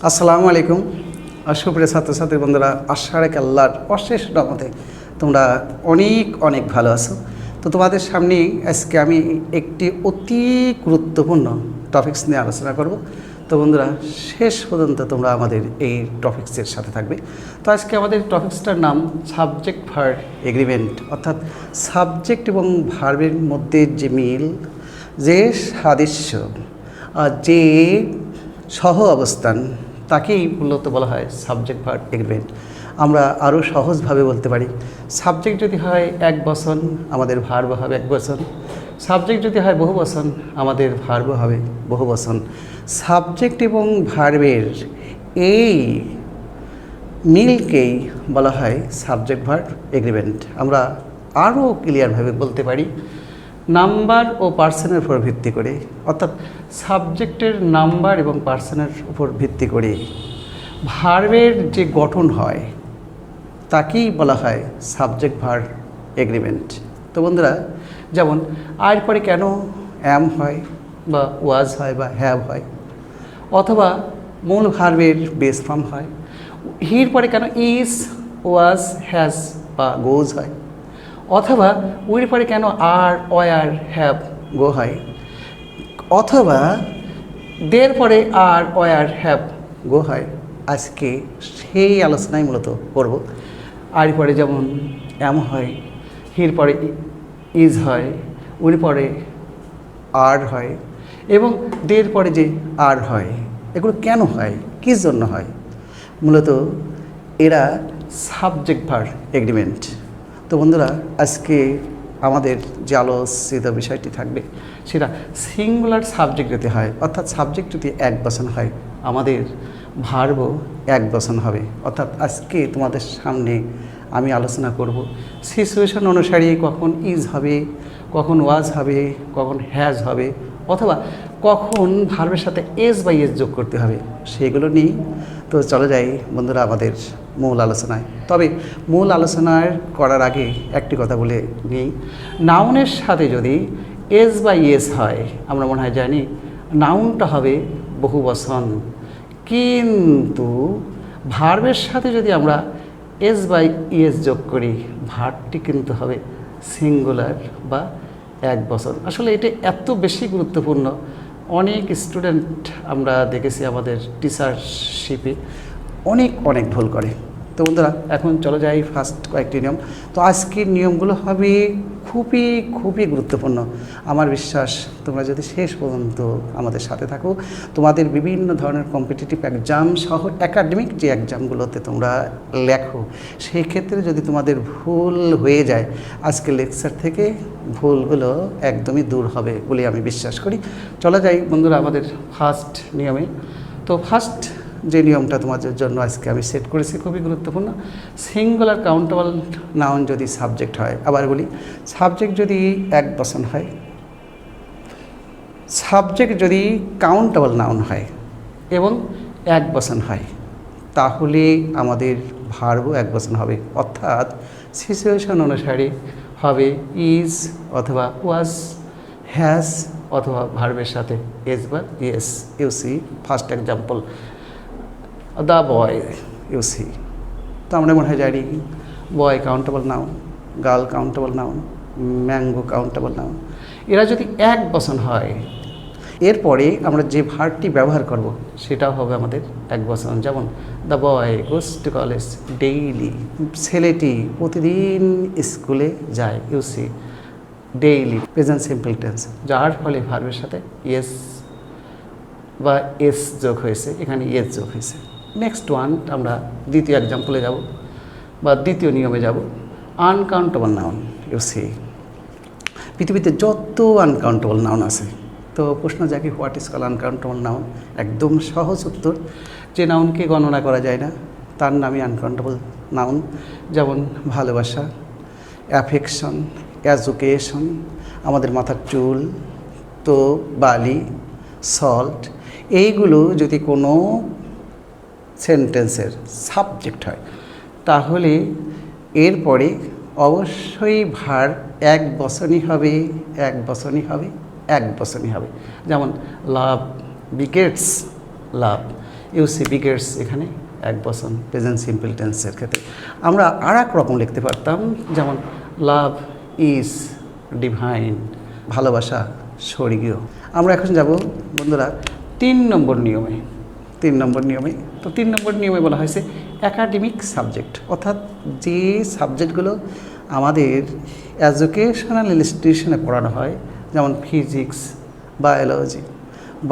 আসসালামু আলাইকুম। সুপ্রিয় ছাত্রছাত্রী বন্ধুরা, আশা রাখি আল্লাহর অশেষ রহমতে তোমরা অনেক অনেক ভালো আছো। তো তোমাদের সামনে আজকে আমি একটি অতি গুরুত্বপূর্ণ টপিকস নিয়ে আলোচনা করব। তো বন্ধুরা, শেষ পর্যন্ত তোমরা আমাদের এই টপিক্সের সাথে থাকবে। তো আজকে আমাদের টপিক্সটার নাম সাবজেক্ট ভার্ব এগ্রিমেন্ট, অর্থাৎ সাবজেক্ট এবং ভার্বের মধ্যে যে মিল, যে সাদৃশ্য, যে সহ অবস্থান, তাকেই মূলত বলা হয় সাবজেক্ট ভার্ব এগ্রিমেন্ট। আমরা আরও সহজভাবে বলতে পারি, সাবজেক্ট যদি হয় এক বচন, আমাদের ভার্ব হবে এক বচন। সাবজেক্ট যদি হয় বহু বচন, আমাদের ভার্ব হবে বহু বচন। সাবজেক্ট এবং ভার্বের এই মিলকেই বলা হয় সাবজেক্ট ভার্ব এগ্রিমেন্ট। আমরা আরও ক্লিয়ারভাবে বলতে পারি, নাম্বার ও পার্সনের উপর ভিত্তি করে, অর্থাৎ সাবজেক্টের নাম্বার এবং পার্সনের উপর ভিত্তি করে ভার্বের যে গঠন হয় তাকেই বলা হয় সাবজেক্ট ভার্ব এগ্রিমেন্ট। তো বন্ধুরা, যেমন আর পরে কেন অ্যাম হয় বা ওয়াজ হয় বা হ্যাভ হয়, অথবা মূল ভার্বের বেস ফর্ম হয়। হির পরে কেন ইজ, ওয়াজ, হ্যাজ বা গোজ হয়, অথবা উইর পরে কেন আর, ওয়ার, হ্যাভ, গো হয়, অথবা দের পরে আর, ওয়ার, হ্যাভ, গো হয়। আজকে সেই আলোচনাই মূলত করব। আর পরে যেমন এম হয়, হির পরে ইজ হয়, উইর পরে আর হয়, এবং দের পরে যে আর হয়, এগুলো কেন হয়, কিস জন্য হয়? মূলত এরা সাবজেক্ট ভার্ব এগ্রিমেন্ট। তো বন্ধুরা, আজকে আমাদের যে আলোচিত বিষয়টি থাকবে সেটা সিঙ্গুলার সাবজেক্ট যদি হয়, অর্থাৎ সাবজেক্ট যদি এক বচন হয়, আমাদের ভার্বও এক বচন হবে। অর্থাৎ আজকে তোমাদের সামনে আমি আলোচনা করব সিচুয়েশন অনুসারে কখন ইজ হবে, কখন ওয়াজ হবে, কখন হ্যাজ হবে, অথবা কখন ভার্বের সাথে এস বা এস যোগ করতে হবে, সেগুলো নিয়েই তো চলে যাই বন্ধুরা আমাদের মূল আলোচনায়। তবে মূল আলোচনার করার আগে একটি কথা বলে নিই, নাউনের সাথে যদি এস বা ইয়েস হয়, আমরা মনে হয় জানি নাউনটা হবে বহু বচন, কিন্তু ভার্বের সাথে যদি আমরা এস বা ইয়েস যোগ করি, ভার্বটি কিন্তু হবে সিঙ্গুলার বা এক বচন। আসলে এটা এত বেশি গুরুত্বপূর্ণ, অনেক স্টুডেন্ট আমরা দেখেছি আমাদের টিচারশিপে অনেক অনেক ভুল করে। তো বন্ধুরা, এখন চলে যাই ফার্স্ট কয়েকটি নিয়ম। তো আজকের নিয়মগুলো হবে খুবই খুবই গুরুত্বপূর্ণ। আমার বিশ্বাস তোমরা যদি শেষ পর্যন্ত আমাদের সাথে থাকো, তোমাদের বিভিন্ন ধরনের কম্পিটিটিভ এক্সাম সহ একাডেমিক যে এক্সামগুলোতে তোমরা লেখো, সেই ক্ষেত্রে যদি তোমাদের ভুল হয়ে যায়, আজকের লেকচার থেকে ভুলগুলো একদমই দূর হবে বলে আমি বিশ্বাস করি। চলে যাই বন্ধুরা আমাদের ফার্স্ট নিয়মে। তো ফার্স্ট যে নিয়মটা তোমাদের জন্য আজকে আমি সেট করেছি খুবই গুরুত্বপূর্ণ, সিঙ্গুলার কাউন্টেবল নাউন যদি সাবজেক্ট হয়, আবার বলি সাবজেক্ট যদি এক বচন হয়, সাবজেক্ট যদি কাউন্টেবল নাউন হয় এবং এক বচন হয়, তাহলে আমাদের ভার্বও এক বচন হবে। অর্থাৎ সিচুয়েশন অনুসারে হবে ইজ অথবা ওয়াজ, হ্যাজ অথবা ভার্বের সাথে এস বা es. You see first example, the boy, you see. তো আমরা মনে হয় জানি boy countable noun, girl countable noun, mango countable noun. এরা যদি এক বচন হয়, এরপরে আমরা যে ভার্বটি ব্যবহার করব সেটাও হবে আমাদের এক বচন। যেমন the boy goes to college daily, ছেলেটি প্রতিদিন স্কুলে যায়, you see daily present simple tense, যার ফলে ভার্বের সাথে ইয়েস বা এস যোগ হয়েছে, এখানে ইয়েস যোগ হয়েছে। নেক্সট ওয়ান, আমরা দ্বিতীয় এক্সাম্পলে যাব বা দ্বিতীয় নিয়মে যাব, আনকাউন্টেবল নাউন। ইউ সি পৃথিবীতে যত আনকাউন্টেবল নাউন আছে, তো প্রশ্ন জাগে what is call uncountable noun. একদম সহজ উত্তর, যে নাউনকে গণনা করা যায় না তার নামই আনকাউন্টেবল নাউন। যেমন ভালোবাসা, অ্যাফেকশন, এডুকেশন, আমাদের মাথার চুল, তো বালি, সল্ট, এইগুলো যদি কোনো সেন্টেন্সের সাবজেক্ট হয়, তাহলে এরপরে অবশ্যই ভার্ব এক বচনই হবে, এক বচনই হবে, এক বচনই হবে। যেমন লাভ বিগেটস লাভ, ইউসি বিগেটস এখানে 1 বচন প্রেজেন্ট সিম্পল টেন্সের ক্ষেত্রে। আমরা আর এক রকম লিখতে পারতাম, যেমন লাভ ইজ ডিভাইন, ভালোবাসা স্বর্গীয়। আমরা এখন যাব বন্ধুরা 3 নম্বর নিয়মে। 3 নম্বর নিয়মে, তো 3 নম্বর নিয়মে বলা হয়েছে একাডেমিক সাবজেক্ট, অর্থাৎ যে সাবজেক্টগুলো আমাদের এডুকেশনাল ইনস্টিটিউশনে পড়ানো হয়, যেমন ফিজিক্স, বায়োলজি,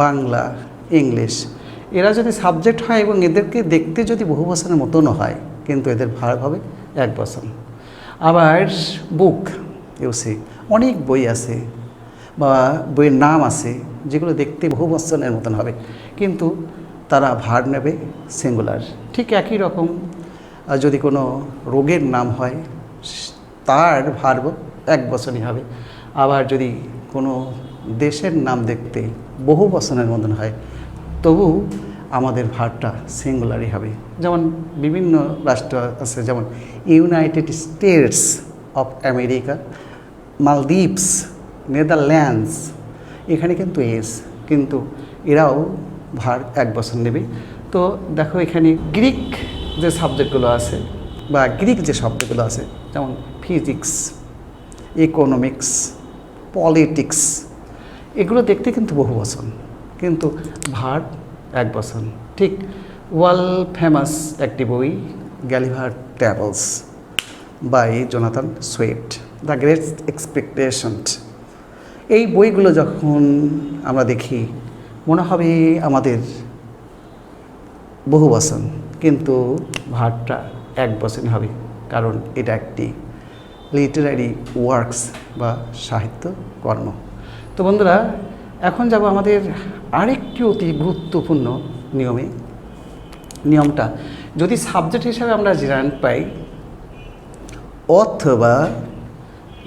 বাংলা, ইংলিশ, এরা যদি সাবজেক্ট হয় এবং এদেরকে দেখতে যদি বহু বছরের মতনও হয়, কিন্তু এদের ভার হবে 1 বছর। আবার বুক ইউসি, অনেক বই আছে বা বইয়ের নাম আছে যেগুলো দেখতে বহু বচনের মতন হবে, কিন্তু তারা ভার নেবে সিঙ্গুলার। ঠিক একই রকম যদি কোনো রোগের নাম হয়, তার ভার্ব 1 বচনই হবে। আবার যদি কোনো দেশের নাম দেখতে বহু বচনের মতন হয়, তবু আমাদের ভার্বটা সিঙ্গুলারই হবে। যেমন বিভিন্ন রাষ্ট্র আছে, যেমন United states of America, Maldives, Netherlands, এখানে কিন্তু এস, কিন্তু এরাও ভার 1 বছর নেবে। তো দেখো এখানে গ্রিক যে সাবজেক্টগুলো আছে বা গ্রিক যে শব্দগুলো আছে, যেমন ফিজিক্স, ইকোনমিক্স, পলিটিক্স, এগুলো দেখতে কিন্তু বহু বচন, কিন্তু ভার 1 বছর। ঠিক ওয়ার্ল্ড ফেমাস একটি বই Gulliver travels by Jonathan Swift, the great expectation, এই বইগুলো যখন আমরা দেখি মনে হবে আমাদের বহু বচন, কিন্তু ভারটা 1 বচন হবে, কারণ এটা একটি লিটারারি ওয়ার্কস বা সাহিত্য কর্ম। তো বন্ধুরা, এখন যাব আমাদের আরেকটি অতি গুরুত্বপূর্ণ নিয়মে। নিয়মটা যদি সাবজেক্ট হিসাবে আমরা জিরান্ড পাই অথবা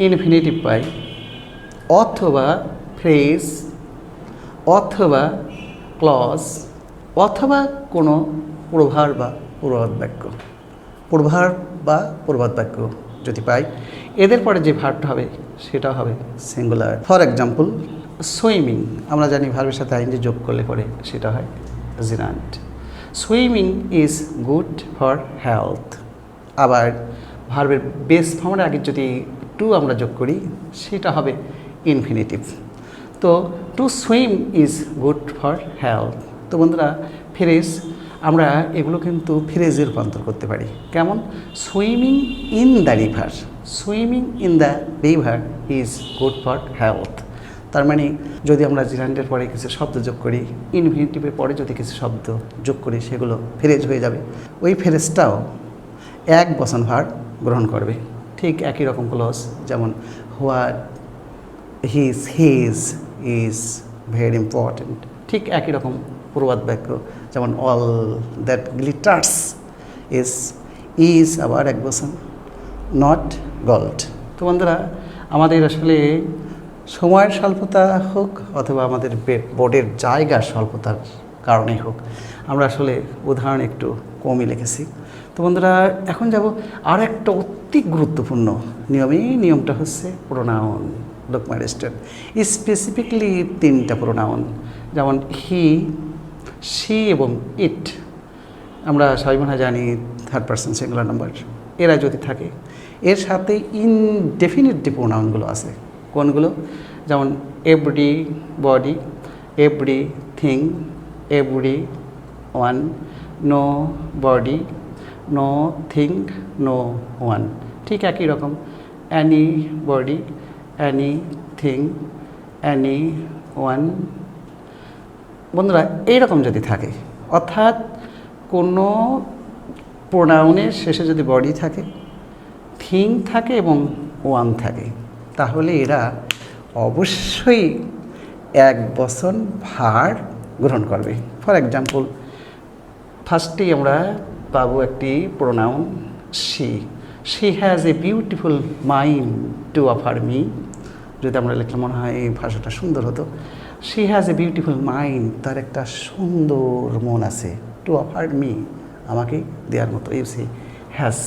ইনফিনিটিভ পাই অথবা ফ্রেজ অথবা ক্লজ অথবা কোনো প্রভার বা প্রবাদ বাক্য, প্রভার বা প্রবাদ বাক্য যদি পাই, এদের পরে যে ভার্বটা হবে সেটা হবে সিঙ্গুলার। ফর এক্সাম্পল সুইমিং, আমরা জানি ভার্বের সাথে আইনজি যোগ করলে পরে সেটা হয় জিরান্ড। Swimming is good for health. আবার ভার্বের বেস ফর্মের আগে যদি টু আমরা যোগ করি সেটা হবে ইনফিনিটিভ। তো to swim is good for health. তো বন্ধুরা, ফ্রেজ আমরা এগুলো কিন্তু ফ্রেজে রূপান্তর করতে পারি। কেমন? Swimming in the river, swimming in the river is good for health. তার মানে যদি আমরা জিরান্ডের পরে কিছু শব্দ যোগ করি, ইনফিনিটিভের পরে যদি কিছু শব্দ যোগ করি, সেগুলো ফ্রেজ হয়ে যাবে। ওই ফ্রেজটাও 1 বচন ভার্ব গ্রহণ করবে। ঠিক একই রকম ক্লজ, যেমন what his is very important. ঠিক একই রকম প্রবাদ বাক্য, যেমন অল দ্যাট গ্লিটার্স ইজ আবার 1 বচন, নট গোল্ড। তো বন্ধুরা, আমাদের আসলে সময়ের স্বল্পতা হোক অথবা আমাদের বোর্ডের জায়গার স্বল্পতার কারণেই হোক, আমরা আসলে উদাহরণ একটু কমই লিখেছি। তো বন্ধুরা, এখন যাব আর একটা অতি গুরুত্বপূর্ণ নিয়মে। নিয়মটা হচ্ছে pronoun. Look my student, specifically 3টা প্রোনাউন, যেমন হি, শি এবং ইট। আমরা সবাই মনে হয় জানি থার্ড পারসন সিঙ্গুলার নাম্বার, এরা যদি থাকে, এর সাথে ইনডেফিনিট যে প্রোনাউনগুলো আছে, কোনগুলো? যেমন everybody, everything, everyone, nobody, nothing, no one. ঠিক একই রকম anybody, anything, anyone. বন্ধুরা, এইরকম যদি থাকে, অর্থাৎ কোনো প্রোনাউনের শেষে যদি বডি থাকে, থিং থাকে এবং ওয়ান থাকে, তাহলে এরা অবশ্যই 1 বচন ভার গ্রহণ করবে। ফর এক্সাম্পল, ফার্স্টেই আমরা পাবো একটি pronoun she. She has a beautiful mind to offer me. যদি আমরা লিখলে মনে হয় এই ভাষাটা সুন্দর হতো। She has a beautiful mind, তার একটা সুন্দর মন আছে, টু অফার মি, আমাকে দেওয়ার মতো। ইউসি হ্যাজ,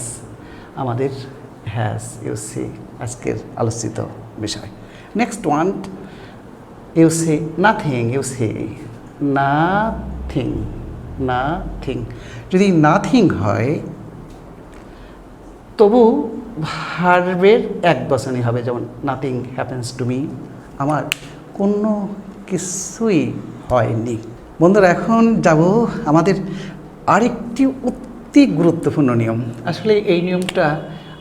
আমাদের হ্যাজ ইউসি আজকের আলোচিত বিষয়। নেক্সট ওয়ান, ইউসি নাথিং, ইউসি নাথিং, নাথিং। যদি নাথিং হয় তবু ভার্বের এক বচনই হবে, যেমন নাথিং হ্যাপেন্স টু মি, আমার কোনো কিছুই হয়নি। বন্ধুরা, এখন যাব আমাদের আরেকটি অতি গুরুত্বপূর্ণ নিয়ম। আসলে এই নিয়মটা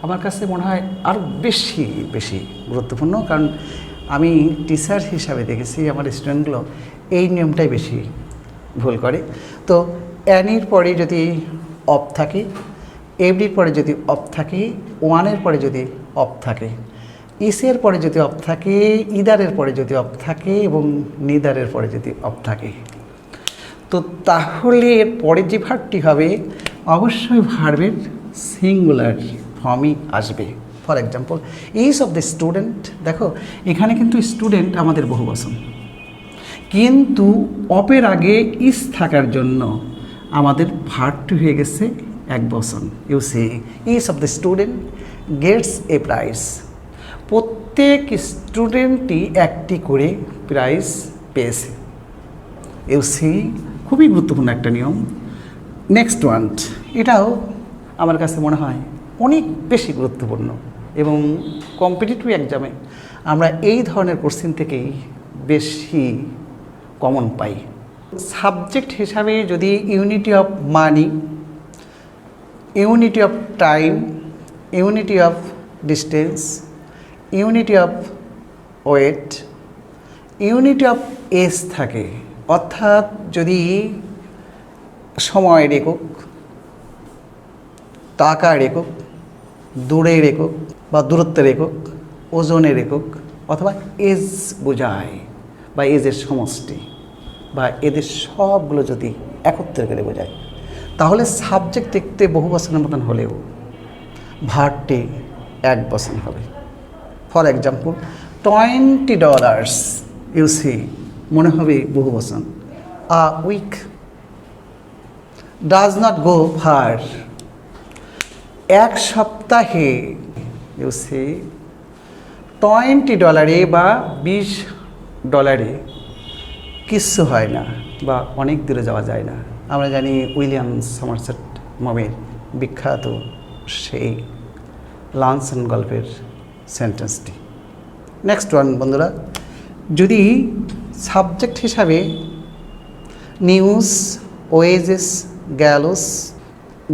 আমার কাছে মনে হয় আরও বেশি বেশি গুরুত্বপূর্ণ, কারণ আমি টিচার হিসাবে দেখেছি আমার স্টুডেন্টগুলো এই নিয়মটাই বেশি ভুল করে। তো অ্যানির পরে যদি অফ থাকে, এভরির পরে যদি অফ থাকে, ওয়ানের পরে যদি অফ থাকে, ইসের পরে যদি অফ থাকে, ইদারের পরে যদি অফ থাকে এবং নিদারের পরে যদি অফ থাকে, তো তাহলে এর পরে যে ভার্বটি হবে অবশ্যই ভার্বের সিঙ্গুলার ফর্মই আসবে। For example, is of the student, দেখো এখানে কিন্তু স্টুডেন্ট আমাদের বহুবচন, কিন্তু অপের আগে ইজ থাকার জন্য আমাদের ভার্বটি হয়ে গেছে এক বচন। You see each of the student gets a prize, প্রত্যেক স্টুডেন্টই একটি করে প্রাইজ পেয়েছে। ইউ সি, খুবই গুরুত্বপূর্ণ একটা নিয়ম। নেক্সট ওয়ান, এটাও আমার কাছে মনে হয় অনেক বেশি গুরুত্বপূর্ণ এবং কম্পিটিটিভ এক্সামে আমরা এই ধরনের কোশ্চেন থেকেই বেশি কমন পাই। সাবজেক্ট হিসাবে যদি unity of money, unity of time, unity of distance, unity of weight, unity of age থাকে, অর্থাৎ যদি সময়ের একক, টাকার একক, দূরের একক বা দূরত্বের একক, ওজনের একক, অথবা এজ বোঝায় বা এজের সমষ্টি বা এদের সবগুলো যদি একত্রে করে বোঝায়, তাহলে সাবজেক্ট দেখতে বহু বচনের মতন হলেও ভার্বটি এক বচন হবে। ফর এক্সাম্পল, $20, ইউ সি, মনে হবে বহু বচন। A week does not go far, এক সপ্তাহে, ইউ সি, $20 বা $20 কিচ্ছু হয় না বা অনেক দূরে যাওয়া যায় না। আমরা জানি উইলিয়াম সমারসেট মমের বিখ্যাত সেই লাঞ্ছন গল্পের সেন্টেন্সটি। নেক্সট ওয়ান বন্ধুরা, যদি সাবজেক্ট হিসাবে news, wages, gallows,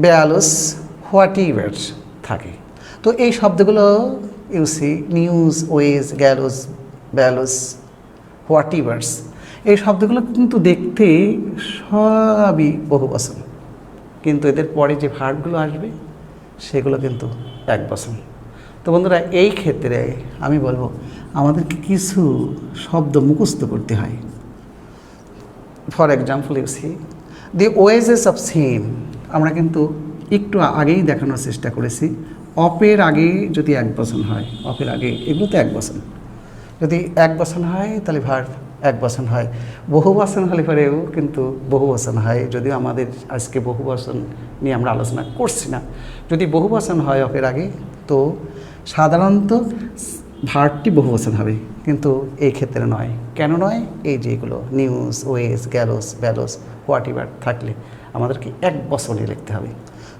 bellows, whatever থাকে, তো এই শব্দগুলো you see news, wages, gallows, bellows, whatevers, এই শব্দগুলো কিন্তু দেখতে সবই বহুবচন, কিন্তু এদের পরে যে ভার্বগুলো আসবে সেগুলো কিন্তু এক বচন। তো বন্ধুরা, এই ক্ষেত্রে আমি বলবো আমাদেরকে কিছু শব্দ মুখস্থ করতে হয়। For example, you see the wages of sin, আমরা কিন্তু একটু আগেই দেখানোর চেষ্টা করেছি, অপের আগে যদি এক বচন হয়, অপের আগে এগুলো তো এক বচন, যদি এক বচন হয় তাহলে ভার্ব এক বচন হয়, বহু বচন হলে পরেও কিন্তু বহু বচন হয়, যদিও আমাদের আজকে বহু বচন নিয়ে আমরা আলোচনা করছি না। যদি বহু বচন হয় অপের আগে, তো সাধারণত ভার্বটি বহু বচন হবে, কিন্তু এই ক্ষেত্রে নয়। কেন নয়? এই যেগুলো news, wages, gallows, bellows, whatever থাকলে আমাদেরকে এক বচনে লিখতে হবে।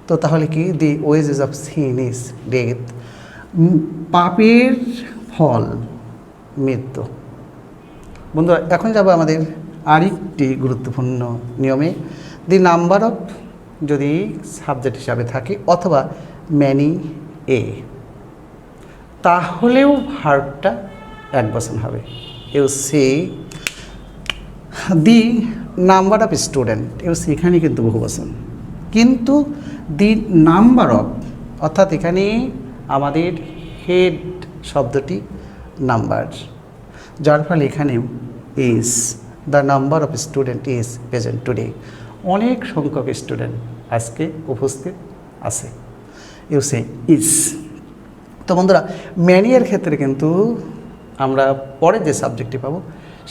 তো তাহলে কি, the wages of sin is death, পাপের ফল মৃত্যু। বন্ধুরা, এখন যাব আমাদের আরেকটি গুরুত্বপূর্ণ নিয়মে। দি নাম্বার অফ যদি সাবজেক্ট হিসাবে থাকে অথবা ম্যানি এ, তাহলেও ভার্বটা এক বচন হবে। You see the number of student, you see এখানে কিন্তু বহু বচন, কিন্তু দি নাম্বার অফ, অর্থাৎ এখানে আমাদের হেড শব্দটি নাম্বার, যার ফলে এখানেও is, the number of student is present today, অনেক সংখ্যক স্টুডেন্ট আজকে উপস্থিত আছে। You see is. তো বন্ধুরা, ম্যানিয়ের ক্ষেত্রে কিন্তু আমরা পরে যে সাবজেক্টটি পাবো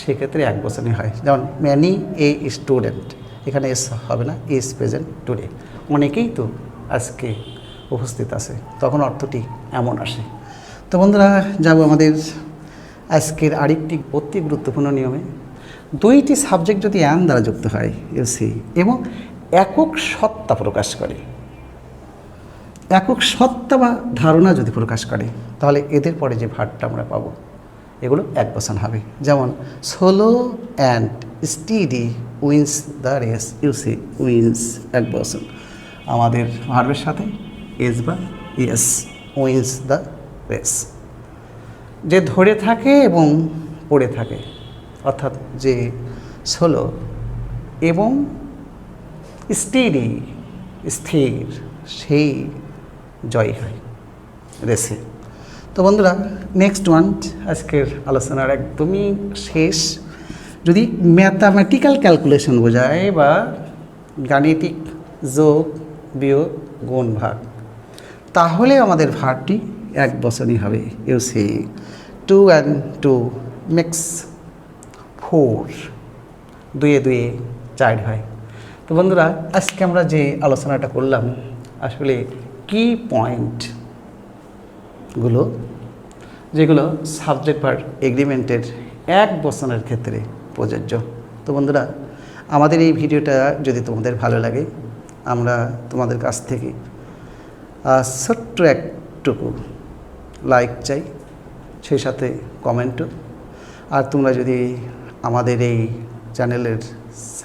সেক্ষেত্রে এক বচনই হয়, যেমন ম্যানি এ স্টুডেন্ট, এখানে এস হবে না, ইজ প্রেজেন্ট টুডে, অনেকেই তো আজকে উপস্থিত আছে, তখন অর্থটি এমন আসে। তো বন্ধুরা, যাব আমাদের আজকের আরেকটি অতি গুরুত্বপূর্ণ নিয়মে। দুইটি সাবজেক্ট যদি অ্যান দ্বারা যুক্ত হয়, ইউ সি, এবং একক সত্তা প্রকাশ করে, একক সত্তা বা ধারণা যদি প্রকাশ করে, তাহলে এদের পরে যে ভার্বটা আমরা পাবো এগুলো একবচন হবে। যেমন slow and steady wins the race, you see wins একবচন। আমাদের ভার্বের সাথে এস বা ইয়েস, উইন্স দ্য রেস। যে ধরে থাকে এবং পড়ে থাকে, অর্থাৎ যে সোলো এবং স্টিডি স্থির, সেই জয় হয় রেসে। তো বন্ধুরা, নেক্সট ওয়ান, আজকের আলোচনার একদমই শেষ। যদি ম্যাথামেটিক্যাল ক্যালকুলেশন বোঝায় বা গাণিতিক যোগ বিয়োগ গুণ ভাগ, তাহলে আমাদের ভার্বটি একবচনই হবে। ইউ সি 2 and 2 makes 4, 2 এ 2 4 হয়। তো বন্ধুরা, আজকে আমরা যে আলোচনাটা করলাম আসলে কি পয়েন্টগুলো যেগুলো সাবজেক্ট ভার্ব এগ্রিমেন্টের একবচনের ক্ষেত্রে প্রযোজ্য। তো বন্ধুরা, আমাদের এই ভিডিওটা যদি তোমাদের ভালো লাগে, আমরা তোমাদের কাছ থেকে ছোট্ট একটুকু লাইক চাই, সেই সাথে কমেন্টও। আর তোমরা যদি আমাদের এই চ্যানেলের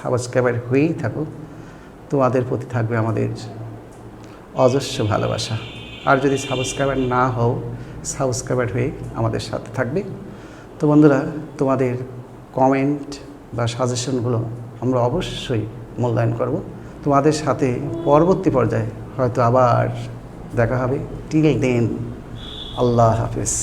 সাবস্ক্রাইবার হয়েই থাকো, তোমাদের প্রতি থাকবে আমাদের অজস্র ভালোবাসা। আর যদি সাবস্ক্রাইবার না হও, সাবস্ক্রাইবার হয়ে আমাদের সাথে থাকবে। তো বন্ধুরা, তোমাদের কমেন্ট বা সাজেশনগুলো আমরা অবশ্যই মূল্যায়ন করব। তোমাদের সাথে পরবর্তী পর্যায়ে হয়তো আবার দেখা হবে। টিল দেন, আল্লাহ হাফেজ।